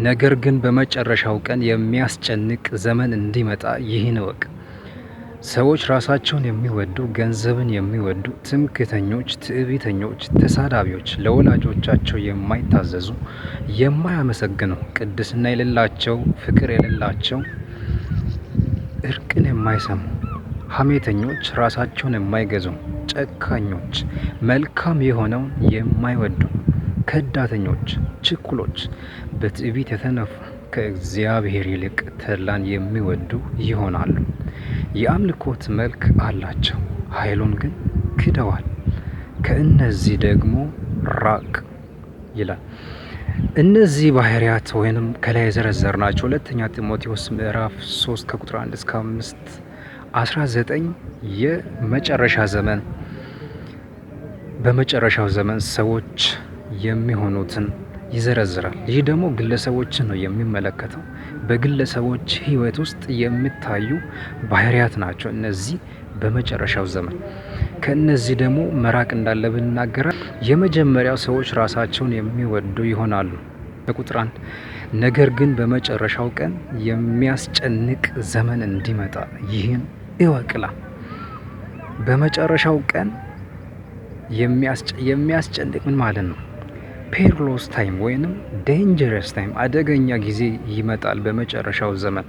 ነገር ግን በመጨረሻው ቀን የሚያስጨንቅ ዘመን እንዲመጣ ይህን እወቅ። ሰዎች ራሳቸውን የሚወዱ፣ ገንዘብን የሚወዱ፣ ትምክህተኞች፣ ትዕቢተኞች፣ ተሳዳቢዎች፣ ለወላጆቻቸው የማይታዘዙ፣ የማያመሰግኑ፣ ቅድስና የሌላቸው፣ ፍቅር የሌላቸው፣ እርቅን የማይሰሙ፣ ሐሜተኞች፣ ራሳቸውን የማይገዙ፣ ጨካኞች፣ መልካም የሆነውን የማይወዱ፣ ከዳተኞች፣ ችኩሎች፣ በትዕቢት የተነፉ፣ ከእግዚአብሔር ይልቅ ተድላን የሚወዱ ይሆናሉ። የአምልኮት መልክ አላቸው፣ ኃይሉን ግን ክደዋል። ከእነዚህ ደግሞ ራቅ ይላል። እነዚህ ባህሪያት ወይንም ከላይ የዘረዘርናቸው ሁለተኛ ጢሞቴዎስ ምዕራፍ 3 ከቁጥር 1 እስከ 5 19 የመጨረሻ ዘመን በመጨረሻው ዘመን ሰዎች የሚሆኑትን ይዘረዝራል። ይህ ደግሞ ግለሰቦችን ነው የሚመለከተው። በግለሰቦች ሕይወት ውስጥ የሚታዩ ባህሪያት ናቸው እነዚህ በመጨረሻው ዘመን። ከእነዚህ ደግሞ መራቅ እንዳለብን ይናገራል። የመጀመሪያው ሰዎች ራሳቸውን የሚወዱ ይሆናሉ። በቁጥር 1 ነገር ግን በመጨረሻው ቀን የሚያስጨንቅ ዘመን እንዲመጣ ይህን እወቅላ። በመጨረሻው ቀን የሚያስጨንቅ ምን ማለት ነው? ፔርሎስ ታይም ወይንም ዴንጀረስ ታይም፣ አደገኛ ጊዜ ይመጣል በመጨረሻው ዘመን።